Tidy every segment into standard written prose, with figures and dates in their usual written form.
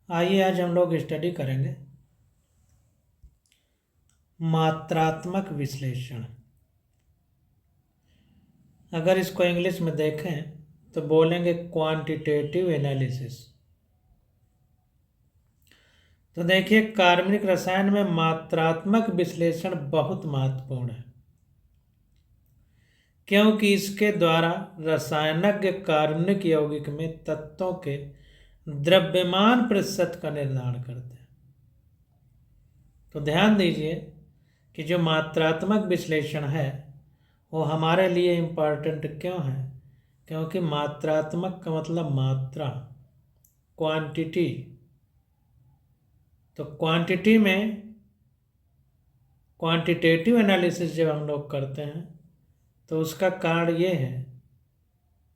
आइए आज हम लोग स्टडी करेंगे मात्रात्मक विश्लेषण। अगर इसको इंग्लिश में देखें तो बोलेंगे क्वांटिटेटिव एनालिसिस। तो देखिए, कार्बनिक रसायन में मात्रात्मक विश्लेषण बहुत महत्वपूर्ण है, क्योंकि इसके द्वारा रसायनज्ञ कार्बनिक यौगिक में तत्वों के द्रव्यमान प्रतिशत का निर्धारण करते हैं। तो ध्यान दीजिए कि जो मात्रात्मक विश्लेषण है वो हमारे लिए इम्पॉर्टेंट क्यों है, क्योंकि मात्रात्मक का मतलब मात्रा, क्वांटिटी। तो क्वांटिटी में क्वांटिटेटिव एनालिसिस जब हम लोग करते हैं तो उसका कारण ये है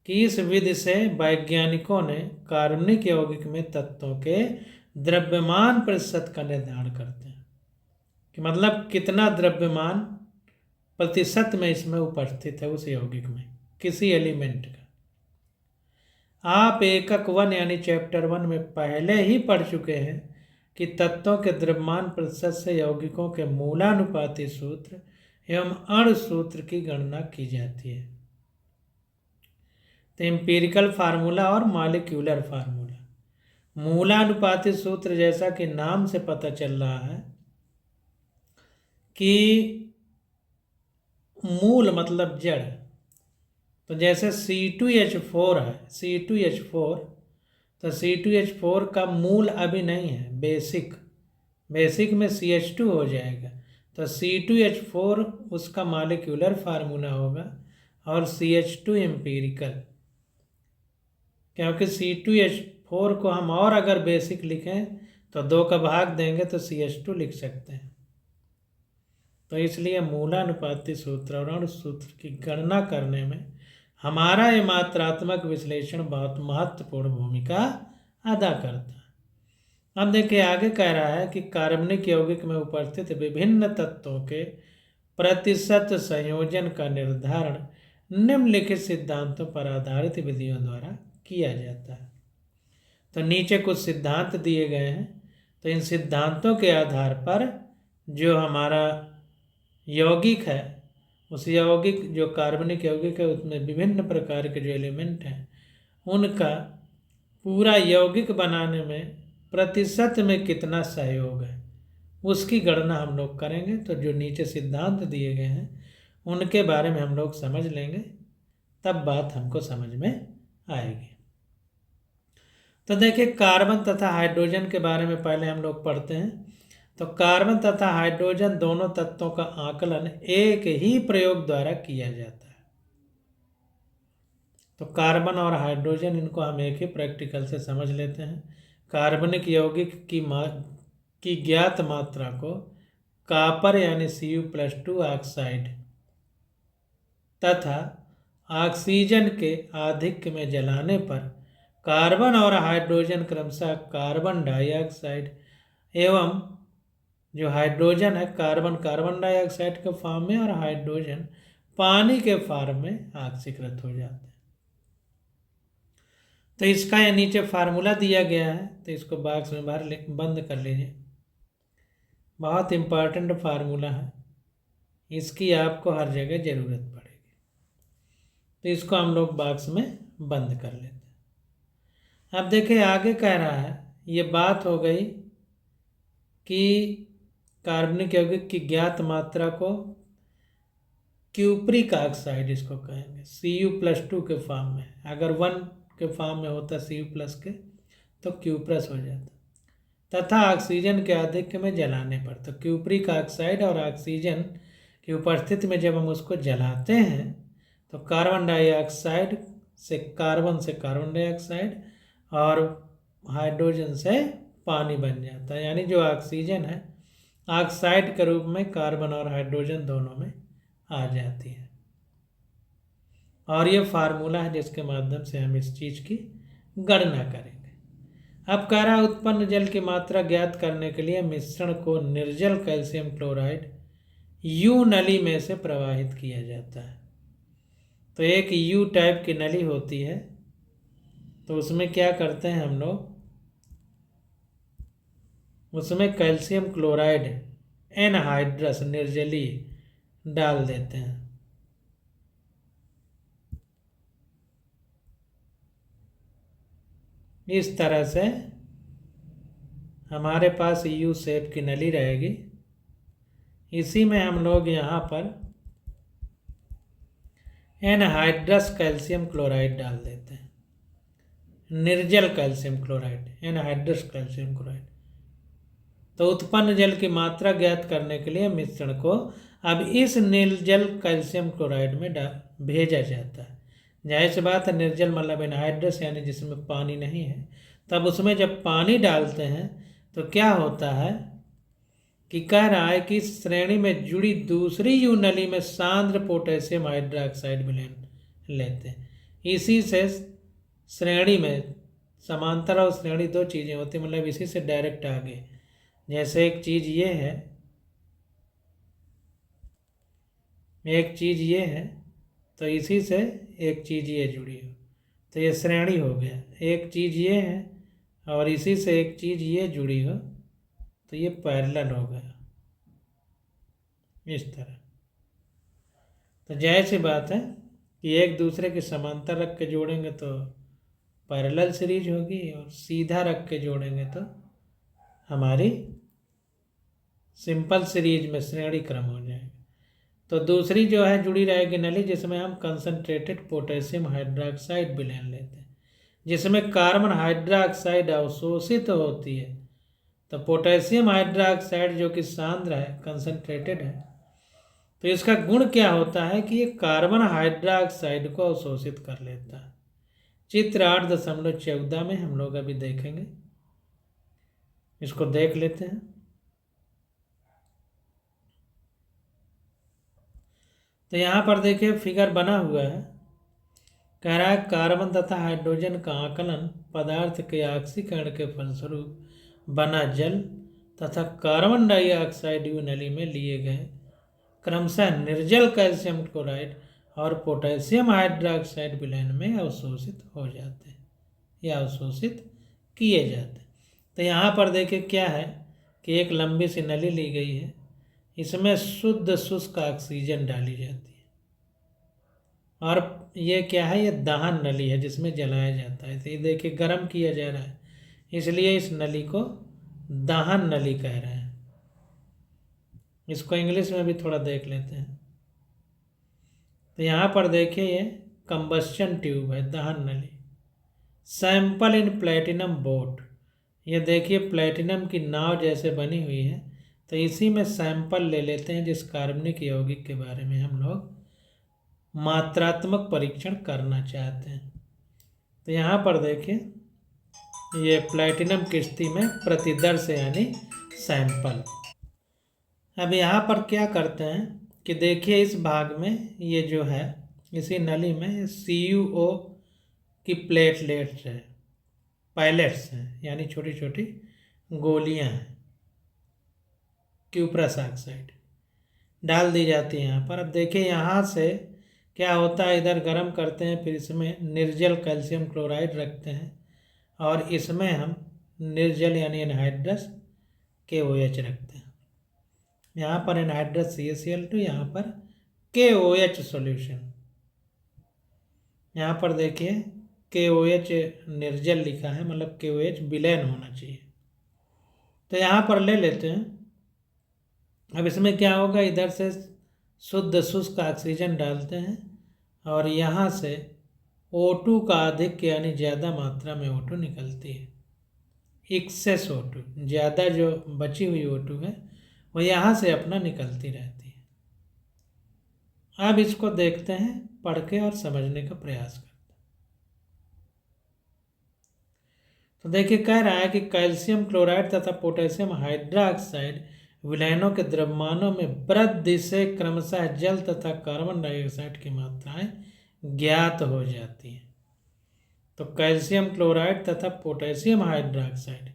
कि इस विधि से वैज्ञानिकों ने कार्बनिक यौगिक में तत्वों के द्रव्यमान प्रतिशत का निर्धारण करते हैं, कि मतलब कितना द्रव्यमान प्रतिशत में इसमें उपस्थित है उस यौगिक में, किसी एलिमेंट का। आप एकक 1 यानी चैप्टर 1 में पहले ही पढ़ चुके हैं कि तत्वों के द्रव्यमान प्रतिशत से यौगिकों के मूलानुपाती सूत्र एवं अणु सूत्र की गणना की जाती है। तो एम्पिरिकल फार्मूला और मॉलिक्यूलर फार्मूला। मूलानुपाती सूत्र जैसा कि नाम से पता चल रहा है कि मूल मतलब जड़। तो जैसे C2H4 है, C2H4, तो C2H4 का मूल अभी नहीं है, बेसिक में CH2 हो जाएगा। तो C2H4 उसका मॉलिक्यूलर फार्मूला होगा और CH2 एम्पिरिकल। क्योंकि C2H4 को हम और अगर बेसिक लिखें तो 2 का भाग देंगे तो CH2 लिख सकते हैं। तो इसलिए मूलानुपाती सूत्र और अणु सूत्र की गणना करने में हमारा ये मात्रात्मक विश्लेषण बहुत महत्वपूर्ण भूमिका अदा करता है। अब देखिए आगे कह रहा है कि कार्बनिक यौगिक में उपस्थित विभिन्न तत्वों के प्रतिशत संयोजन का निर्धारण निम्नलिखित सिद्धांतों पर आधारित विधियों द्वारा किया जाता है। तो नीचे कुछ सिद्धांत दिए गए हैं। तो इन सिद्धांतों के आधार पर जो हमारा यौगिक है, उस यौगिक जो कार्बनिक यौगिक है उसमें विभिन्न प्रकार के जो एलिमेंट हैं उनका पूरा यौगिक बनाने में प्रतिशत में कितना सहयोग है उसकी गणना हम लोग करेंगे। तो जो नीचे सिद्धांत दिए गए हैं उनके बारे में हम लोग समझ लेंगे, तब बात हमको समझ में आएगी। तो देखिए, कार्बन तथा हाइड्रोजन के बारे में पहले हम लोग पढ़ते हैं। तो कार्बन तथा हाइड्रोजन दोनों तत्वों का आकलन एक ही प्रयोग द्वारा किया जाता है। तो कार्बन और हाइड्रोजन, इनको हम एक ही प्रैक्टिकल से समझ लेते हैं। कार्बनिक यौगिक की ज्ञात मात्रा को कॉपर यानी Cu+2 ऑक्साइड तथा ऑक्सीजन के आधिक्य में जलाने पर कार्बन और हाइड्रोजन क्रमशः कार्बन डाइऑक्साइड एवं जो हाइड्रोजन है कार्बन डाइऑक्साइड के फॉर्म में और हाइड्रोजन पानी के फॉर्म में ऑक्सीकृत हो जाते हैं। तो इसका ये नीचे फार्मूला दिया गया है, तो इसको बॉक्स में बाहर बंद कर लीजिए। बहुत इम्पॉर्टेंट फार्मूला है, इसकी आपको हर जगह ज़रूरत पड़ेगी। तो इसको हम लोग बॉक्स में बंद कर लेते हैं। अब देखिए आगे कह रहा है, ये बात हो गई कि कार्बनिक यौगिक की ज्ञात मात्रा को क्यूप्रिक ऑक्साइड इसको कहेंगे, Cu+2 के फॉर्म में। अगर 1 के फॉर्म में होता Cu+ के तो क्यूप्रस हो जाता, तथा ऑक्सीजन के आधिक्य में जलाने पर। तो क्यूप्रिक ऑक्साइड और ऑक्सीजन की उपस्थिति में जब हम उसको जलाते हैं तो कार्बन डाइऑक्साइड से कार्बन डाइऑक्साइड और हाइड्रोजन से पानी बन जाता है, यानी जो ऑक्सीजन है ऑक्साइड के रूप में कार्बन और हाइड्रोजन दोनों में आ जाती है। और ये फार्मूला है जिसके माध्यम से हम इस चीज़ की गणना करेंगे। अब कह रहा है, उत्पन्न जल की मात्रा ज्ञात करने के लिए मिश्रण को निर्जल कैल्शियम क्लोराइड U नली में से प्रवाहित किया जाता है। तो एक U टाइप की नली होती है, तो उसमें क्या करते हैं हम लोग, उसमें कैल्शियम क्लोराइड एनहाइड्रस निर्जलीय डाल देते हैं। इस तरह से हमारे पास यू शेप की नली रहेगी। इसी में हम लोग यहाँ पर एनहाइड्रस कैल्शियम क्लोराइड डाल देते हैं, निर्जल calcium chloride, anhydrous calcium chloride. तो उत्पन्न जल की मात्रा ज्ञात करने के लिए मिश्रण को अब इस निर्जल कैल्शियम क्लोराइड में भेजा जाता है। जाहिर सी बात है, निर्जल मतलब एनहाइड्रस यानी जिसमें पानी नहीं है। तब उसमें जब पानी डालते हैं तो क्या होता है कि कह रहा है कि इस श्रेणी में जुड़ी दूसरी यू नली में सांद्र पोटेशियम हाइड्रोक्साइड विलयन लेते हैं। इसी से श्रेणी में समांतर और श्रेणी दो चीज़ें होती हैं, मतलब इसी से डायरेक्ट आगे। जैसे एक चीज़ ये है, एक चीज़ ये है, तो इसी से एक चीज़ ये जुड़ी हो, तो ये श्रेणी हो गया। एक चीज़ ये है और इसी से एक चीज़ ये जुड़ी हो, तो ये पैरेलल हो गया। इस तरह तो जाहिर सी बात है कि एक दूसरे के समांतर रख के जोड़ेंगे तो पैरेलल सीरीज होगी, और सीधा रख के जोड़ेंगे तो हमारी सिंपल सीरीज में श्रेणी क्रम हो जाएगा। तो दूसरी जो है जुड़ी रहेगी नली, जिसमें हम कंसंट्रेटेड पोटेशियम हाइड्रोक्साइड विलयन लेते हैं, जिसमें कार्बन हाइड्रोक्साइड अवशोषित होती है। तो पोटेशियम हाइड्रोक्साइड जो कि सांद्र है, कंसंट्रेटेड है, तो इसका गुण क्या होता है कि ये कार्बन हाइड्रोक्साइड को अवशोषित कर लेता है। चित्र 8.14 में हम लोग अभी देखेंगे, इसको देख लेते हैं। तो यहाँ पर देखिए फिगर बना हुआ है, कह रहा है कार्बन तथा हाइड्रोजन का आकलन पदार्थ के ऑक्सीकरण के फलस्वरूप बना जल तथा कार्बन डाइऑक्साइड यू नली में लिए गए क्रमशः निर्जल कैल्शियम क्लोराइड और पोटेशियम हाइड्रोक्साइड विलयन में अवशोषित हो जाते हैं या अवशोषित किए जाते हैं। तो यहाँ पर देखिए क्या है कि एक लंबी सी नली ली गई है, इसमें शुद्ध शुष्क ऑक्सीजन डाली जाती है, और ये क्या है, ये दहन नली है जिसमें जलाया जाता है। तो ये देखिए गर्म किया जा रहा है, इसलिए इस नली को दहन नली कह रहे हैं। इसको इंग्लिश में भी थोड़ा देख लेते हैं। तो यहाँ पर देखिए ये कंबस्शन ट्यूब है, दहन नली। सैंपल इन प्लेटिनम बोट, ये देखिए प्लेटिनम की नाव जैसे बनी हुई है, तो इसी में सैंपल ले लेते हैं जिस कार्बनिक यौगिक के बारे में हम लोग मात्रात्मक परीक्षण करना चाहते हैं। तो यहाँ पर देखिए ये प्लेटिनम किश्ती में प्रतिदर्श यानी सैंपल। अब यहाँ पर क्या करते हैं कि देखिए इस भाग में ये जो है, इसी नली में CuO की प्लेटलेट्स है, पैलेट्स हैं, यानी छोटी छोटी गोलियां हैं, क्यूप्रस ऑक्साइड डाल दी जाती है यहाँ पर। अब देखिए यहाँ से क्या होता है, इधर गर्म करते हैं, फिर इसमें निर्जल कैल्शियम क्लोराइड रखते हैं, और इसमें हम निर्जल यानी एनहाइड्रस KOH रखते हैं। यहाँ पर एनहाइड्रस CaCl2, यहाँ पर KOH सॉल्यूशन। यहाँ पर देखिए KOH निर्जल लिखा है, मतलब KOH विलयन होना चाहिए। तो यहाँ पर ले लेते हैं। अब इसमें क्या होगा, इधर से शुद्ध शुष्क ऑक्सीजन डालते हैं, और यहाँ से O2 का अधिक यानी ज़्यादा मात्रा में O2 निकलती है, एक्सेस O2, ज़्यादा जो बची हुई O2 है वो यहाँ से अपना निकलती रहती है। अब इसको देखते हैं, पढ़ के और समझने का प्रयास करते हैं। तो देखिए कह रहा है कि कैल्शियम क्लोराइड तथा पोटेशियम हाइड्रोक्साइड विलयनों के द्रव्यमानों में वृद्धि से क्रमशः जल तथा कार्बन डाइऑक्साइड की मात्राएं ज्ञात हो जाती हैं। तो कैल्शियम क्लोराइड तथा पोटेशियम हाइड्रोक्साइड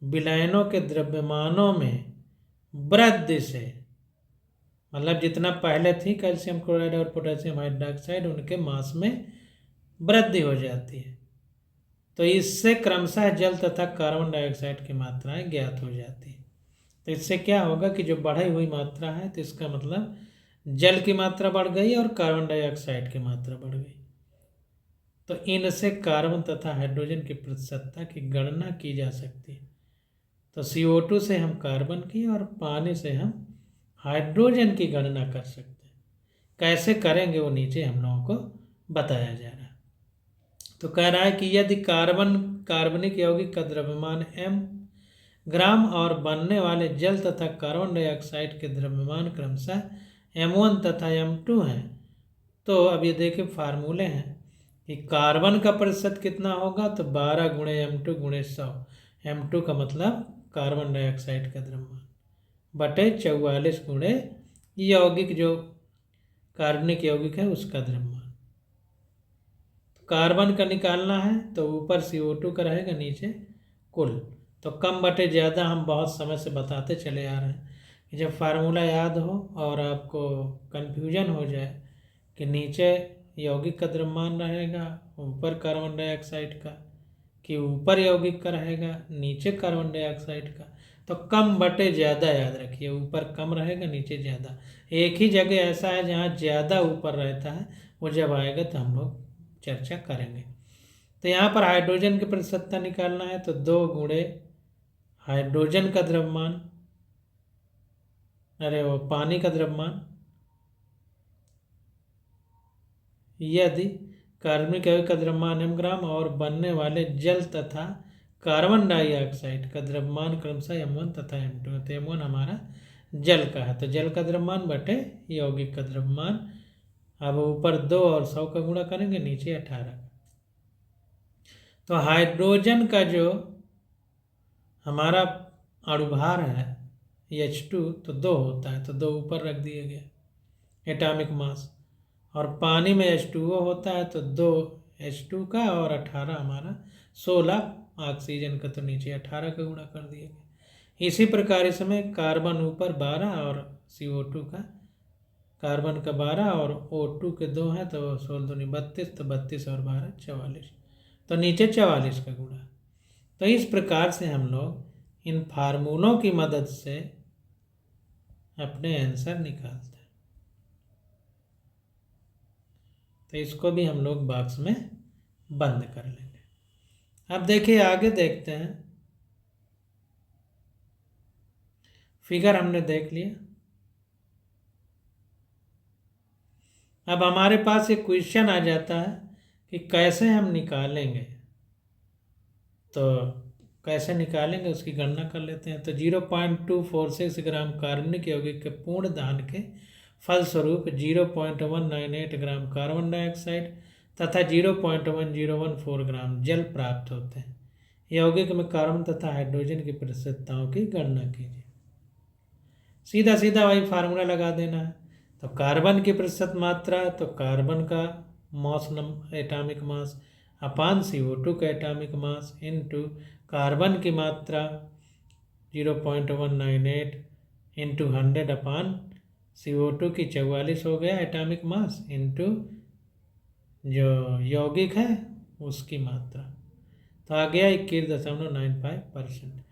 विलयनों के द्रव्यमानों में वृद्धि से, मतलब जितना पहले थी कैल्शियम क्लोराइड और पोटेशियम हाइड्रोक्साइड, उनके मास में वृद्धि हो जाती है। तो इससे क्रमशः जल तथा कार्बन डाइऑक्साइड की मात्राएं ज्ञात हो जाती है। तो इससे क्या होगा कि जो बढ़ी हुई मात्रा है तो इसका मतलब जल की मात्रा बढ़ गई और कार्बन डाइऑक्साइड की मात्रा बढ़ गई। तो इनसे कार्बन तथा हाइड्रोजन की प्रतिशतता की गणना की जा सकती है। तो CO2 से हम कार्बन की और पानी से हम हाइड्रोजन की गणना कर सकते हैं। कैसे करेंगे वो नीचे हम लोगों को बताया जा रहा है। तो कह रहा है कि यदि कार्बनिक यौगिक का द्रव्यमान m ग्राम और बनने वाले जल तथा कार्बन डाइऑक्साइड के द्रव्यमान क्रमशः M1 तथा M2 हैं, तो अब ये देखिए फार्मूले हैं कि कार्बन का प्रतिशत कितना होगा, तो 12 गुणे M2 गुणे 100। M2 का मतलब कार्बन डाइऑक्साइड का द्रव्यमान बटे 44 गुणे यौगिक जो कार्बनिक यौगिक है उसका द्रव्यमान। कार्बन का निकालना है तो ऊपर CO2 का रहेगा, नीचे कुल। तो कम बटे ज़्यादा हम बहुत समय से बताते चले आ रहे हैं कि जब फार्मूला याद हो और आपको कन्फ्यूजन हो जाए कि नीचे यौगिक का द्रव्यमान रहेगा, ऊपर कार्बन डाइऑक्साइड का, कि ऊपर यौगिक का रहेगा नीचे कार्बन डाइऑक्साइड का, तो कम बटे ज़्यादा याद रखिए, ऊपर कम रहेगा नीचे ज़्यादा। एक ही जगह ऐसा है जहाँ ज़्यादा ऊपर रहता है, वो जब आएगा तो हम लोग चर्चा करेंगे। तो यहाँ पर हाइड्रोजन की प्रतिशतता निकालना है तो 2 गुणे हाइड्रोजन का द्रव्यमान, अरे वो पानी का द्रव्यमान, यदि कार्बनिक यौगिक का द्रव्यमान m ग्राम और बनने वाले जल तथा कार्बन डाइऑक्साइड का द्रव्यमान क्रमशः M1 तथा M2 है। तो M1 हमारा जल का है, तो जल का द्रव्यमान बटे यौगिक का द्रव्यमान। अब ऊपर 2 और 100 का गुणा करेंगे, नीचे 18। तो हाइड्रोजन का जो हमारा अणुभार है H2 तो 2 होता है, तो 2 ऊपर रख दिए गए एटॉमिक मास। और पानी में H2O होता है तो 2 H2 का और 18 हमारा 16 ऑक्सीजन का, तो नीचे 18 का गुणा कर दिए गए। इसी प्रकार इसमें कार्बन ऊपर 12 और CO2 का, कार्बन का 12 और O2 के 2 हैं तो 16 दूनी 32, तो 32 और 12 44, तो नीचे 44 का गुणा। तो इस प्रकार से हम लोग इन फार्मूलों की मदद से अपने आंसर निकालते हैं। तो इसको भी हम लोग बॉक्स में बंद कर लेंगे। अब देखिए आगे देखते हैं। फिगर हमने देख लिया। अब हमारे पास एक क्वेश्चन आ जाता है कि कैसे हम निकालेंगे। तो कैसे निकालेंगे उसकी गणना कर लेते हैं। तो 0.246 ग्राम कार्बनिक यौगिक के पूर्ण दहन के फलस्वरूप 0.198 ग्राम कार्बन डाइऑक्साइड तथा 0.1014 ग्राम जल प्राप्त होते हैं। यौगिक में कार्बन तथा हाइड्रोजन की प्रतिशतताओं की गणना कीजिए। सीधा सीधा वही फार्मूला लगा देना है। तो कार्बन की प्रतिशत मात्रा, तो कार्बन का मास एटॉमिक मास अपान CO2 का एटॉमिक मास इनटू कार्बन की मात्रा 0.198 इंटू 100 अपान CO2 की 44 हो गया एटॉमिक मास इंटू जो यौगिक है उसकी मात्रा, तो आ गया 21.95%।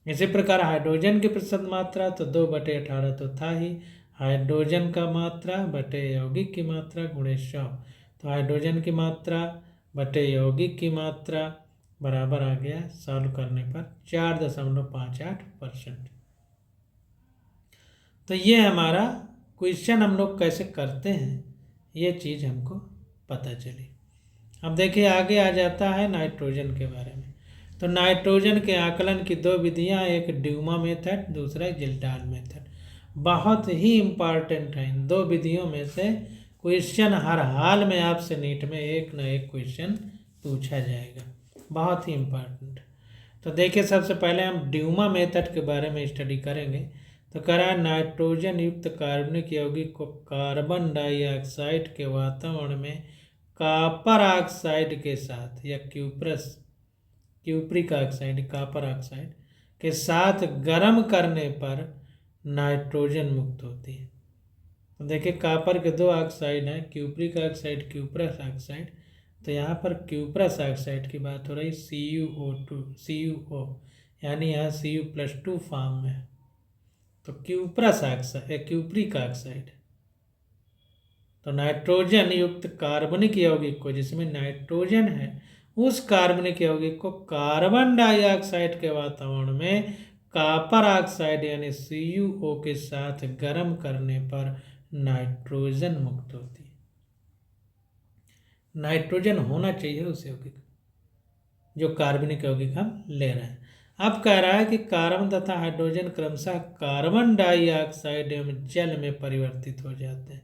इसी प्रकार हाइड्रोजन की प्रतिशत मात्रा तो 2/18 तो था ही, हाइड्रोजन का मात्रा बटे यौगिक की मात्रा गुणे 100, तो हाइड्रोजन की मात्रा बटे यौगिक की मात्रा बराबर आ गया सॉल्व करने पर 4.58%। तो ये हमारा क्वेश्चन हम लोग कैसे करते हैं ये चीज़ हमको पता चली। अब देखिए आगे आ जाता है नाइट्रोजन के बारे में। तो नाइट्रोजन के आकलन की 2 विधियां, एक ड्यूमा मेथड, दूसरा जिल्टाल मेथड। बहुत ही इम्पॉर्टेंट है। इन 2 विधियों में से क्वेश्चन हर हाल में आपसे नीट में एक न एक क्वेश्चन पूछा जाएगा, बहुत ही इम्पॉर्टेंट। तो देखिए सबसे पहले हम ड्यूमा मेथड के बारे में स्टडी करेंगे। तो कह रहा है नाइट्रोजन युक्त कार्बनिक यौगिक को कार्बन डाइऑक्साइड के वातावरण में कॉपर ऑक्साइड के साथ या क्यूप्रिक ऑक्साइड कॉपर ऑक्साइड के साथ गर्म करने पर नाइट्रोजन मुक्त होती है। तो देखिए कॉपर के 2 ऑक्साइड हैं, क्यूप्रिक ऑक्साइड क्यूप्रस ऑक्साइड। तो यहाँ पर क्यूप्रस ऑक्साइड की बात हो रही, CuO2 CuO, यानी यहाँ Cu+2 फॉर्म में। तो क्यूप्रस ऑक्साइड, क्यूप्रिक ऑक्साइड। तो नाइट्रोजन युक्त कार्बनिक यौगिक को, जिसमें नाइट्रोजन है, उस कार्बनिक यौगिक को कार्बन डाइऑक्साइड के वातावरण में कॉपर ऑक्साइड यानी CuO के साथ गर्म करने पर नाइट्रोजन मुक्त होती है। नाइट्रोजन होना चाहिए उस यौगिक, जो कार्बनिक यौगिक हम ले रहे हैं। अब कह रहा है कि कार्बन तथा हाइड्रोजन क्रमशः कार्बन डाइऑक्साइड एवं जल में परिवर्तित हो जाते हैं।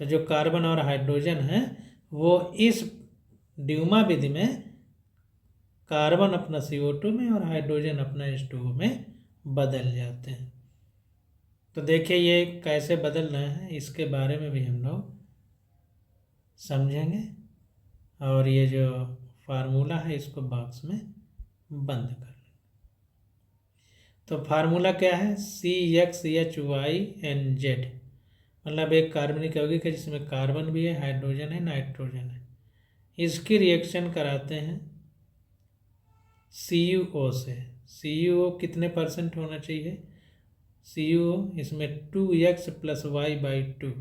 तो जो कार्बन और हाइड्रोजन है वो इस ड्यूमा विधि में कार्बन अपना CO2 में और हाइड्रोजन अपना H2O में बदल जाते हैं। तो देखिए ये कैसे बदल रहे हैं, इसके बारे में भी हम लोग समझेंगे। और ये जो फार्मूला है इसको बॉक्स में बंद कर लेंगे। तो फार्मूला क्या है, CXHYNZ, मतलब एक कार्बनिक यौगिक है जिसमें कार्बन भी है, हाइड्रोजन है, नाइट्रोजन है। इसकी रिएक्शन कराते हैं CuO से। CuO कितने % होना चाहिए, CuO इसमें 2x + y/2,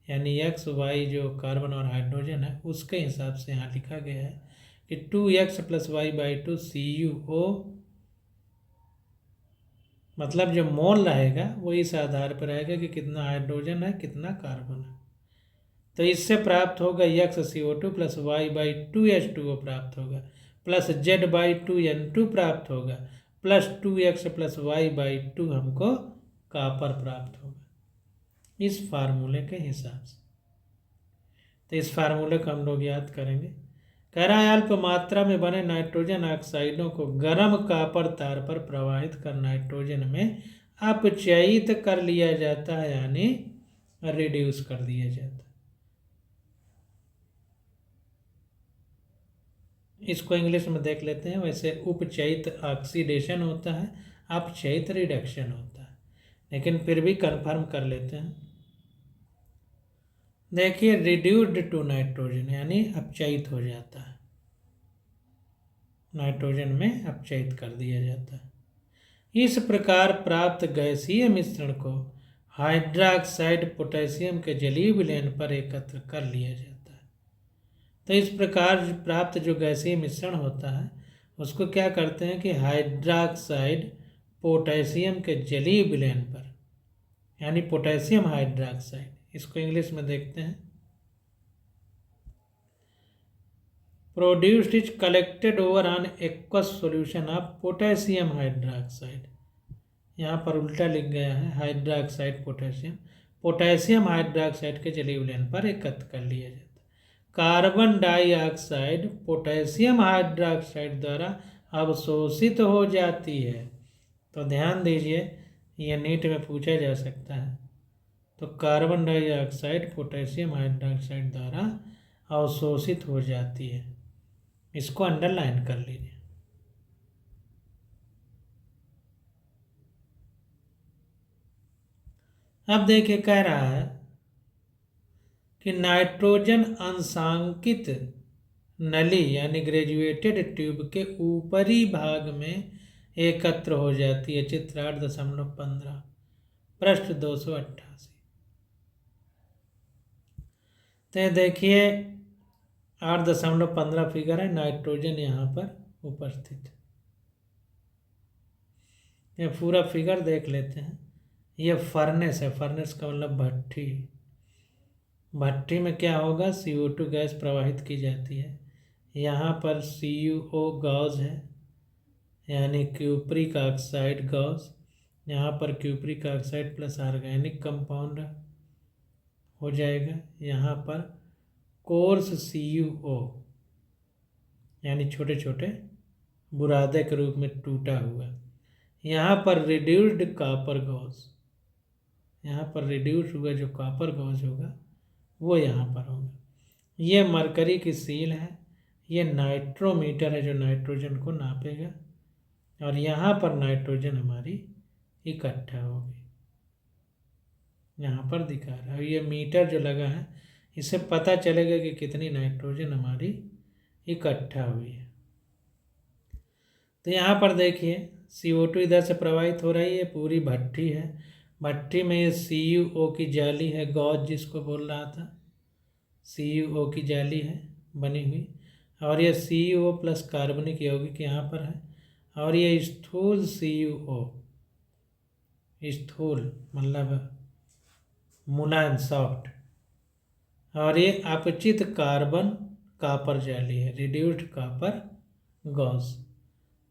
यानी x y जो कार्बन और हाइड्रोजन है उसके हिसाब से यहाँ लिखा गया है कि 2x + y/2 CuO, मतलब जो मोल रहेगा वो इस आधार पर रहेगा कि कितना हाइड्रोजन है कितना कार्बन है। तो इससे प्राप्त होगा x CO2 + y/2 H2O प्राप्त होगा, प्लस Z/2 N2 प्राप्त होगा, प्लस 2x + y/2 हमको कॉपर प्राप्त होगा, इस फार्मूले के हिसाब से। तो इस फार्मूले को हम लोग याद करेंगे। कह रहा है अल्प मात्रा में बने नाइट्रोजन ऑक्साइडों को गर्म कॉपर तार पर प्रवाहित कर नाइट्रोजन में अपचयित कर लिया जाता है, यानी रिड्यूस कर दिया जाता है। इसको इंग्लिश में देख लेते हैं। वैसे उपचयित ऑक्सीडेशन होता है, अपचयित रिडक्शन होता है, लेकिन फिर भी कंफर्म कर लेते हैं। देखिए रिड्यूस्ड टू नाइट्रोजन यानी अपचयित हो जाता है, नाइट्रोजन में अपचयित कर दिया जाता है। इस प्रकार प्राप्त गैसीय मिश्रण को हाइड्रोक्साइड पोटेशियम के जलीय विलयन पर एकत्र कर लिया जाता है। तो इस प्रकार प्राप्त जो गैसीय मिश्रण होता है उसको क्या करते हैं कि हाइड्रोक्साइड पोटेशियम के जलीय विलयन पर, यानी पोटेशियम हाइड्रोक्साइड, इसको इंग्लिश में देखते हैं। Produced is collected over on aqueous solution of potassium hydroxide. यहाँ पर उल्टा लिख गया है, हाइड्रोक्साइड पोटेशियम, पोटेशियम हाइड्रोक्साइड के जलीय विलयन पर एकत्र कर लिया जाता है। कार्बन डाइऑक्साइड पोटेशियम हाइड्रोक्साइड द्वारा अवशोषित हो जाती है। तो ध्यान दीजिए, यह नीट में पूछा जा सकता है। तो कार्बन डाइऑक्साइड पोटेशियम हाइड्रोक्साइड द्वारा अवशोषित हो जाती है, इसको अंडरलाइन कर लीजिए। अब देखिए कह रहा है कि नाइट्रोजन अंशांकित नली यानी ग्रेजुएटेड ट्यूब के ऊपरी भाग में एकत्र हो जाती है। चित्र 8.15, पृष्ठ 288। तो देखिए 8.15 फिगर है, नाइट्रोजन यहाँ पर उपस्थित है। ये पूरा फिगर देख लेते हैं। ये फर्नेस है, फर्नेस का मतलब भट्ठी। भट्टी में क्या होगा, CO2 गैस प्रवाहित की जाती है। यहाँ पर CuO गैस है, यानी क्यूप्रिक ऑक्साइड गैस। यहाँ पर cupric oxide plus organic compound हो जाएगा। यहाँ पर कोर्स CuO यानी छोटे छोटे बुरादे के रूप में टूटा हुआ। यहाँ पर रिड्यूस्ड कॉपर गॉस, यहाँ पर रिड्यूस हुआ जो कॉपर गॉस होगा वो यहाँ पर होगा। ये मरकरी की सील है, ये नाइट्रोमीटर है जो नाइट्रोजन को नापेगा, और यहाँ पर नाइट्रोजन हमारी इकट्ठा होगी, यहाँ पर दिखा रहा है। ये मीटर जो लगा है इससे पता चलेगा कि कितनी नाइट्रोजन हमारी इकट्ठा हुई है। तो यहाँ पर देखिए CO2 इधर से प्रवाहित हो रही है, पूरी भट्ठी है, भट्ठी में ये CuO की जाली है, गॉज जिसको बोल रहा था, CuO की जाली है बनी हुई, और ये CuO प्लस कार्बनिक यौगिक यहाँ पर है, और ये स्थूल CuO, स्थूल मतलब मुलायम सॉफ्ट, और ये अपचित कार्बन कापर जाली है, रिड्यूस्ड कापर गॉज।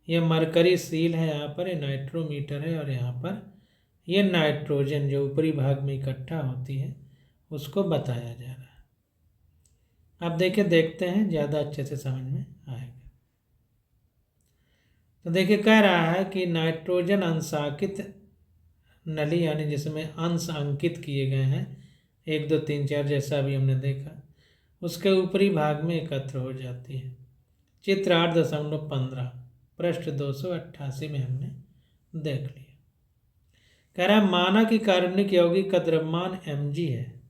ये मरकरी सील है, यहाँ पर ये नाइट्रोमीटर है, और यहाँ पर ये नाइट्रोजन जो ऊपरी भाग में इकट्ठा होती है उसको बताया जा रहा है। अब देखिए, देखते हैं, ज़्यादा अच्छे से समझ में आएगा। तो देखिए कह रहा है कि नाइट्रोजन अंशांकित नली, यानी जिसमें अंश अंकित किए गए हैं 1 2 3 4 जैसा अभी हमने देखा, उसके ऊपरी भाग में एकत्र हो जाती है। चित्र 8.15 पृष्ठ 288 में हमने देख लिया। कह रहा है माना कि कार्बनिक यौगिक का द्रव्यमान mg है।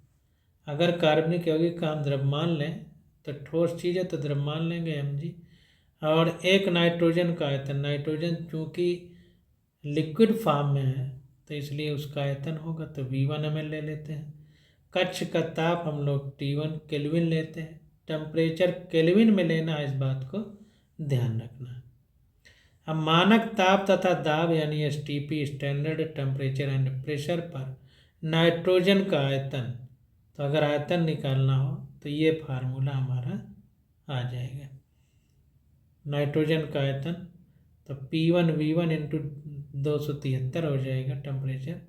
अगर कार्बनिक यौगिक का हम द्रव्यमान लें तो ठोस चीज़ है तो द्रव्यमान लेंगे mg, और एक नाइट्रोजन का आयतन, नाइट्रोजन चूँकि लिक्विड फॉर्म में है तो इसलिए उसका आयतन होगा तो V1 ml ले लेते हैं। कक्ष का ताप हम लोग T1 केल्विन लेते हैं, टेम्परेचर केल्विन में लेना है, इस बात को ध्यान रखना है। अब मानक ताप तथा दाब यानी STP standard temperature and pressure पर नाइट्रोजन का आयतन, तो अगर आयतन निकालना हो तो ये फार्मूला हमारा आ जाएगा। नाइट्रोजन का आयतन तो P1 V1 इंटू 273 हो जाएगा, टेम्परेचर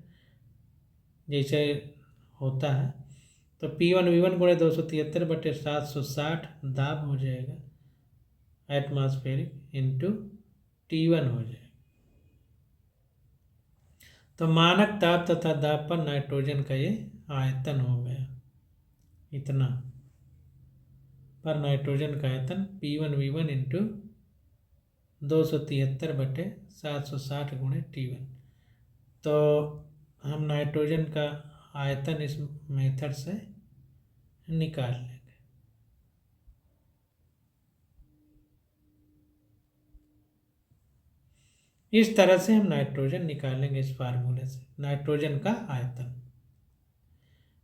जैसे होता है, तो P1 V1 गुणे 273 बटे 760 दाब हो जाएगा एटमॉस्फेरिक इंटू T1 हो जाएगा। तो मानक ताप तथा दाब पर नाइट्रोजन का ये आयतन हो गया, इतना पर नाइट्रोजन का आयतन P1 V1 इंटू 273 बटे 760 गुणे T1। तो हम नाइट्रोजन का आयतन इस मेथड से निकाल लेंगे। इस तरह से हम नाइट्रोजन निकालेंगे इस फार्मूले से, नाइट्रोजन का आयतन।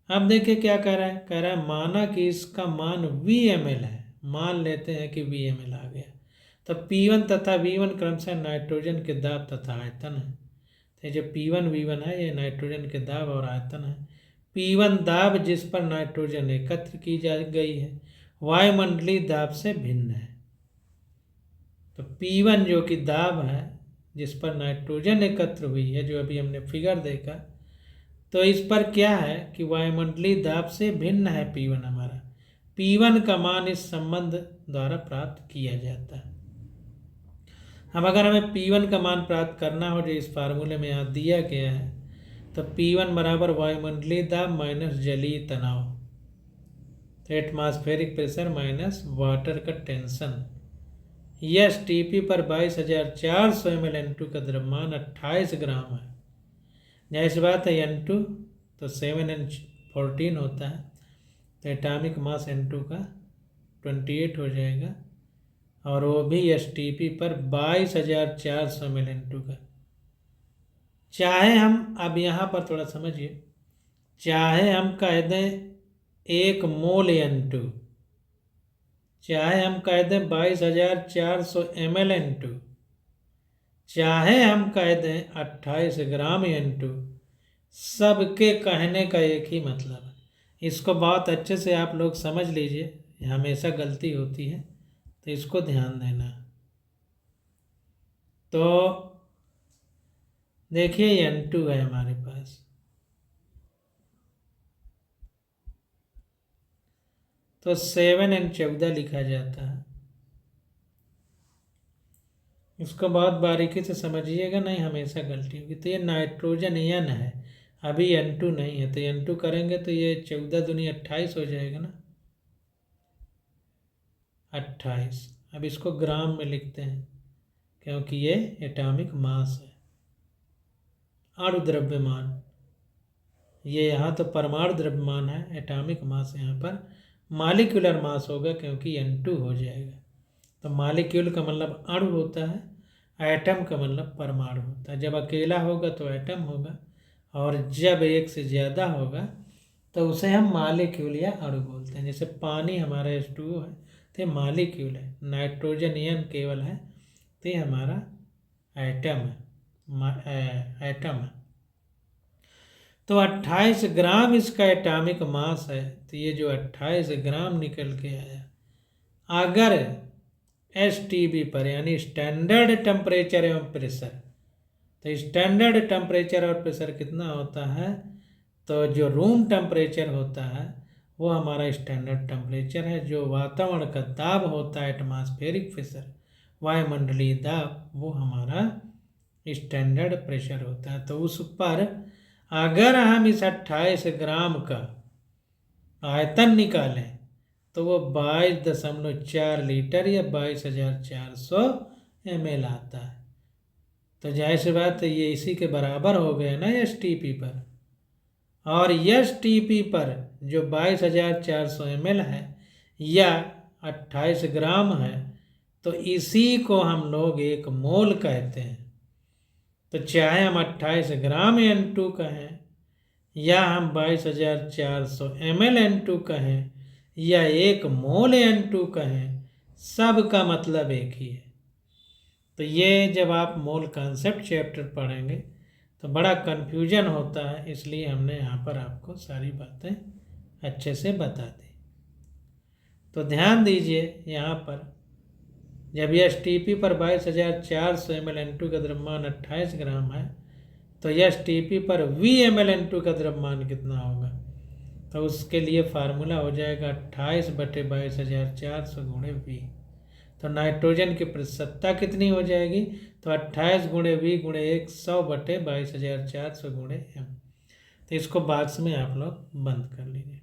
अब देखिए क्या कह रहा है, कह रहा है माना कि इसका मान VmL है, मान लेते हैं कि VmL आ गया, तो P1 तथा V1 क्रमशः नाइट्रोजन के दाब तथा आयतन है। तो जो P1 V1 है ये नाइट्रोजन के दाब और आयतन है। P1 दाब जिस पर नाइट्रोजन एकत्र की जा गई है वायुमंडलीय दाब से भिन्न है। तो P1 जो कि दाब है जिस पर नाइट्रोजन एकत्र हुई है, जो अभी हमने फिगर देखा, तो इस पर क्या है कि वायुमंडलीय दाब से भिन्न है P1 हमारा। P1 का मान इस संबंध द्वारा प्राप्त किया जाता है। अब अगर हमें P1 का मान प्राप्त करना हो जो इस फार्मूले में यहाँ दिया गया है, तो P1 बराबर वायुमंडलीय दाब माइनस जलीय तनाव, तो एटमॉस्फेरिक प्रेशर माइनस वाटर का टेंशन। यह STP पर 22,400 ml N2 का द्रव्यमान 28 ग्राम है। जैसी बात है N2 तो 7N14 होता है, तो एटॉमिक मास N2 का 28 हो जाएगा, और वो भी STP पर 22,400 ml N2 का। चाहे हम, अब यहाँ पर थोड़ा समझिए, चाहे हम कह दें 1 मोल N2, चाहे हम कह दें 22,400 ml N2, चाहे हम कह दें 28 ग्राम N2, सबके कहने का एक ही मतलब है। इसको बहुत अच्छे से आप लोग समझ लीजिए, हमेशा गलती होती है तो इसको ध्यान देना। तो देखिए N2 है हमारे पास, तो 7N14 लिखा जाता है। इसको बहुत बारीकी से समझिएगा, नहीं हमेशा गलती होगी। तो ये नाइट्रोजन N है, अभी N2 नहीं है, तो N2 करेंगे तो ये 14 दूनी 28 हो जाएगा ना, 28। अब इसको ग्राम में लिखते हैं क्योंकि ये एटॉमिक मास है, अणु द्रव्यमान। ये यहाँ तो परमाणु द्रव्यमान है, एटॉमिक मास यहाँ पर मॉलिक्यूलर मास होगा क्योंकि N2 हो जाएगा। तो मॉलिक्यूल का मतलब अणु होता है, एटम का मतलब परमाणु होता है। जब अकेला होगा तो एटम होगा, और जब एक से ज़्यादा होगा तो उसे हम मालिक्यूल या अणु बोलते हैं। जैसे पानी हमारा H2O है तो ये मालिक्यूल है, नाइट्रोजन N केवल है तो ये हमारा एटम है, एटम है। तो 28 ग्राम इसका एटॉमिक मास है। तो ये जो 28 ग्राम निकल के आया, अगर STB पर यानी स्टैंडर्ड टेम्परेचर एवं प्रेशर, तो स्टैंडर्ड टेम्परेचर और प्रेशर कितना होता है, तो जो रूम टेम्परेचर होता है वो हमारा स्टैंडर्ड टेम्परेचर है। जो वातावरण का दाब होता है, एटमॉस्फेरिक प्रेशर, वायुमंडलीय दाब, वो हमारा स्टैंडर्ड प्रेशर होता है। तो उस पर अगर हम इस 28 ग्राम का आयतन निकालें तो वो 22.4 लीटर या 22,400 ml आता है। तो जाहिर सी बात है ये इसी के बराबर हो गया ना STP पर। और STP पर जो 22,400 ml है या 28 ग्राम है, तो इसी को हम लोग 1 मोल कहते हैं। तो चाहे हम 28 ग्राम N2 कहें या हम 22,400 ml N2 कहें या 1 मोल N2 कहें, सब का मतलब एक ही है। तो ये जब आप मोल कॉन्सेप्ट चैप्टर पढ़ेंगे तो बड़ा कन्फ्यूजन होता है, इसलिए हमने यहाँ पर आपको सारी बातें अच्छे से बता दी। तो ध्यान दीजिए यहाँ पर जब STP पर 22,400 ml N2 का द्रव्यमान 28 ग्राम है, तो STP पर VmL N2 का द्रव्यमान कितना होगा, तो उसके लिए फार्मूला हो जाएगा 28/22,400 गुणे V। तो नाइट्रोजन की प्रतिशतता कितनी हो जाएगी, तो 28 गुणे V गुणे 100/22,400 गुणे M। तो इसको बॉक्स में आप लोग बंद कर लीजिए।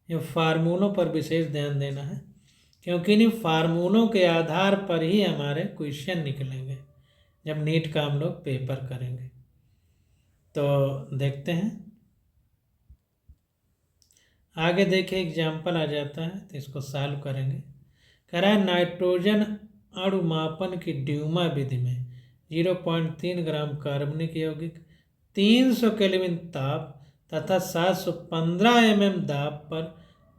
ये फार्मूलों पर विशेष ध्यान देना है, क्योंकि इन फार्मूलों के आधार पर ही हमारे क्वेश्चन निकलेंगे जब नीट का हम लोग पेपर करेंगे। तो देखते हैं आगे, देखिए एग्जाम्पल आ जाता है तो इसको सॉल्व करेंगे। कह रहा है नाइट्रोजन अणु मापन की ड्यूमा विधि में 0.3 ग्राम कार्बनिक यौगिक 300 केल्विन ताप तथा 715 mm दाब पर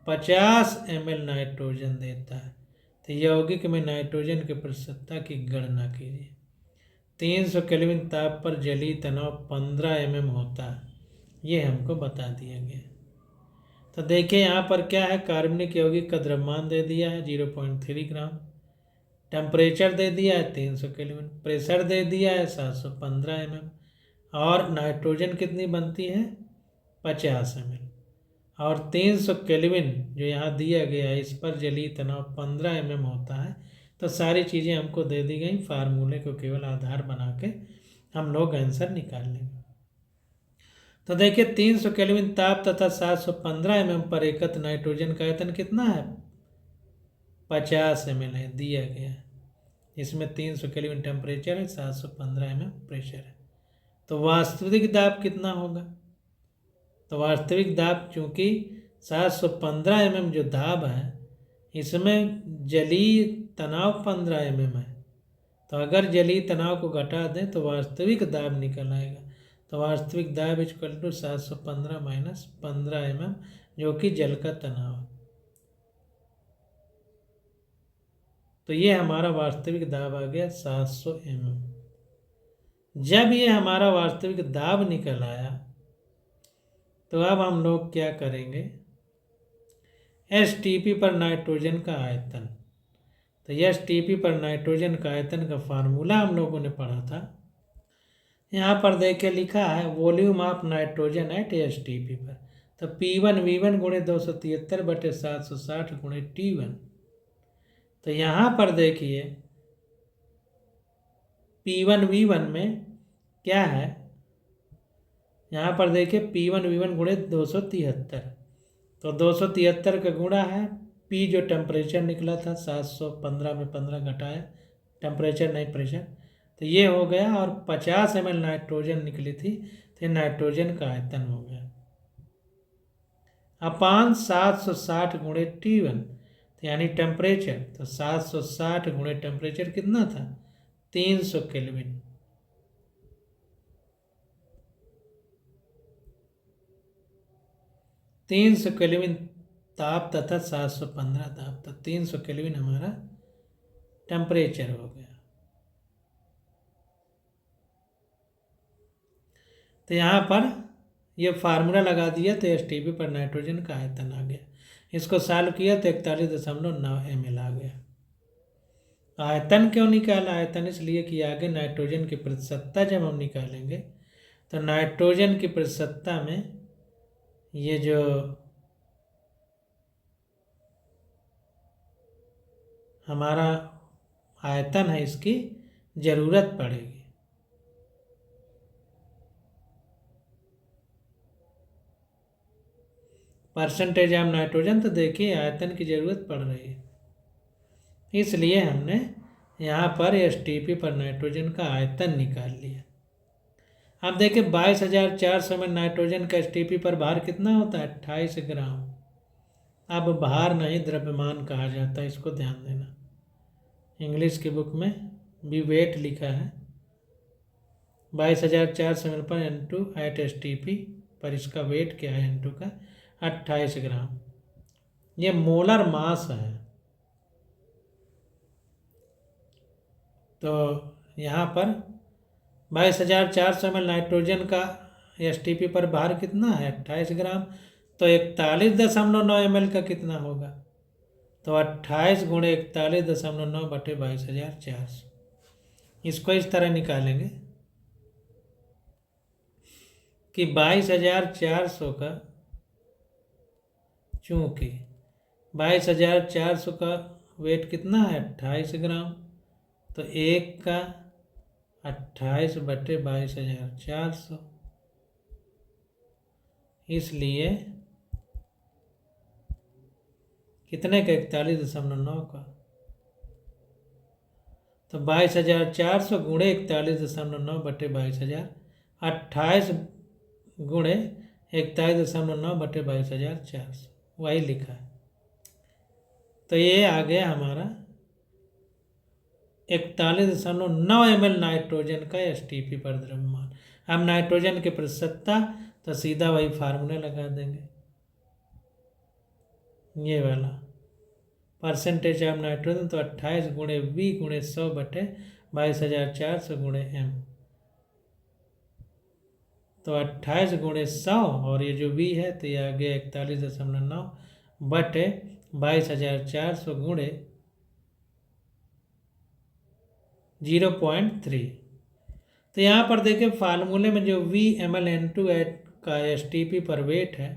50 ml नाइट्रोजन देता है। तो यौगिक में नाइट्रोजन की प्रतिशतता की गणना कीजिए। 300 केल्विन ताप पर जलीय तनाव 15 mm होता है, ये हमको बता दिया गया। तो देखिए यहाँ पर क्या है, कार्बनिक यौगिक का द्रव्यमान दे दिया है 0.3 ग्राम, टेम्परेचर दे दिया है 300 केल्विन, प्रेशर दे दिया है 715 mm, और नाइट्रोजन कितनी बनती है 50 ml, और 300 केल्विन जो यहाँ दिया गया है, इस पर जलीय तनाव 15 mm होता है। तो सारी चीज़ें हमको दे दी गई, फार्मूले को केवल आधार बना के हम लोग आंसर निकाल लेंगे। तो देखिए 300 केल्विन ताप तथा 715 mm पर एकत्र नाइट्रोजन का आयतन कितना है, 50 ml है, दिया गया है। इसमें 300 केल्विन टेम्परेचर है, 715 mm प्रेशर है। तो वास्तविक दाब कितना होगा, तो वास्तविक दाब चूंकि 715 mm जो दाब है, इसमें जलीय तनाव 15 mm है, तो अगर जलीय तनाव को घटा दें तो वास्तविक दाब निकल आएगा। तो वास्तविक दाब इक्वल टू 715 माइनस 15 mm, जो कि जल का तनाव है। तो ये हमारा वास्तविक दाब आ गया 700 mm। जब ये हमारा वास्तविक दाब निकल आया तो अब हम लोग क्या करेंगे, STP पर नाइट्रोजन का आयतन। तो STP पर नाइट्रोजन का आयतन का फार्मूला हम लोगों ने पढ़ा था। यहाँ पर देखिए लिखा है volume of nitrogen eight STP पर, तो P1V1 गुणे 273/760 गुणे T1। तो यहाँ पर देखिए P1V1 में क्या है, यहाँ पर देखिए P1V1 गुणे 273, तो 273 का गुणा है P जो टेम्परेचर निकला था 715 में 15 घटाया, टेम्परेचर नहीं प्रेशर, तो ये हो गया, और 50 ml नाइट्रोजन निकली थी, तो नाइट्रोजन का आयतन हो गया। अपान 760 गुणे T1, तो यानी टेम्परेचर, तो 760 गुणे टेम्परेचर कितना था 300 केल्विन। तीन सौ केल्विन ताप तथा 715 ताप, तो 300 केल्विन हमारा टेम्परेचर हो गया। तो यहाँ पर ये फार्मूला लगा दिया तो एसटीपी पर नाइट्रोजन का आयतन आ गया। इसको सॉल्व किया तो 41.9 ml आ गया। आयतन क्यों निकाला? आयतन इसलिए कि आगे नाइट्रोजन की प्रतिशतता जब हम निकालेंगे तो नाइट्रोजन की प्रतिशतता में ये जो हमारा आयतन है इसकी ज़रूरत पड़ेगी। परसेंटेज ऑफ नाइट्रोजन, तो देखिए आयतन की ज़रूरत पड़ रही है, इसलिए हमने यहाँ पर एसटीपी पर नाइट्रोजन का आयतन निकाल लिया। अब देखिए 22,400 में नाइट्रोजन का एसटीपी पर भार कितना होता है 28 ग्राम। अब भार नहीं द्रव्यमान कहा जाता है, इसको ध्यान देना। इंग्लिश की बुक में भी वेट लिखा है 22,400 ml पर N2 एट एसटीपी पर इसका वेट क्या है N2 का 28 ग्राम। ये मोलर मास है। तो यहाँ पर 22,400 ml नाइट्रोजन का एसटीपी पर भार कितना है 28 ग्राम, तो 41.9 ml का कितना होगा, तो 28 गुणे 41.9 बटे 22,400। इसको इस तरह निकालेंगे कि 22,400 का, चूँकि 22,400 का वेट कितना है 28 ग्राम, तो एक का 28 बटे 22,400, इसलिए कितने का 41.9 का, तो 22,400 गुणे 41.9 बटे 22,000, 28 गुणे 41.9 बटे 22,400, वही लिखा है। तो ये आ गया हमारा 41.9 ml नाइट्रोजन का एसटीपी पर द्रव्यमान। अब नाइट्रोजन की प्रतिशतता, तो सीधा वही फार्मूला लगा देंगे, ये वाला परसेंटेज ऑफ नाइट्रोजन, तो 28 गुणे V गुणे 100 बटे 22,400 गुणे M, तो 28 गुणे 100 और ये जो V है तो ये आ गया 41.9 बटे 22,400 गुणे 0.3। तो यहाँ पर देखिए फार्मूले में जो V ml N2 का एसटीपी पर वेट है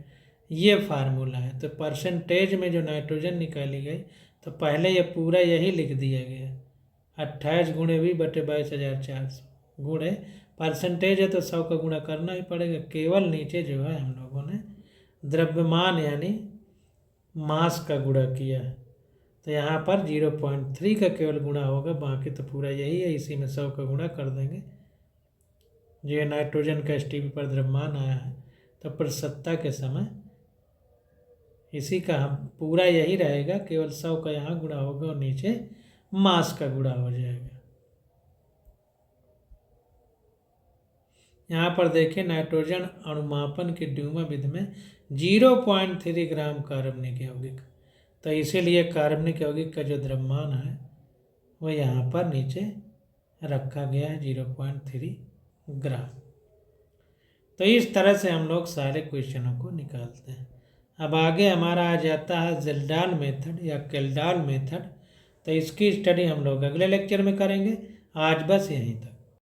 ये फार्मूला है। तो परसेंटेज में जो नाइट्रोजन निकाली गई तो पहले ये पूरा यही लिख दिया गया 28 गुणे V बटे 22,400 गुणे परसेंटेज है तो 100 का गुणा करना ही पड़ेगा। केवल नीचे जो है हम लोगों ने द्रव्यमान यानी मास का गुणा किया है, तो यहाँ पर 0.3 का केवल गुणा होगा, बाकी तो पूरा यही है, इसी में 100 का गुणा कर देंगे। जो ये नाइट्रोजन का एसटीपी पर द्रव्यमान आया है तो प्रतिशतता के समय इसी का हम पूरा यही रहेगा, केवल 100 का यहाँ गुणा होगा और नीचे मास का गुणा हो जाएगा। यहाँ पर देखिए नाइट्रोजन अणुमापन की ड्यूमा विधि में 0.3 ग्राम कार्बनिक यौगिक, तो इसीलिए कार्बनिक यौगिक का जो द्रव्यमान है वो यहाँ पर नीचे रखा गया है 0.3 ग्राम। तो इस तरह से हम लोग सारे क्वेश्चनों को निकालते हैं। अब आगे हमारा आ जाता है ज़ेल्डाल मेथड या केल्डाल मेथड, तो इसकी स्टडी हम लोग अगले लेक्चर में करेंगे। आज बस यहीं तक।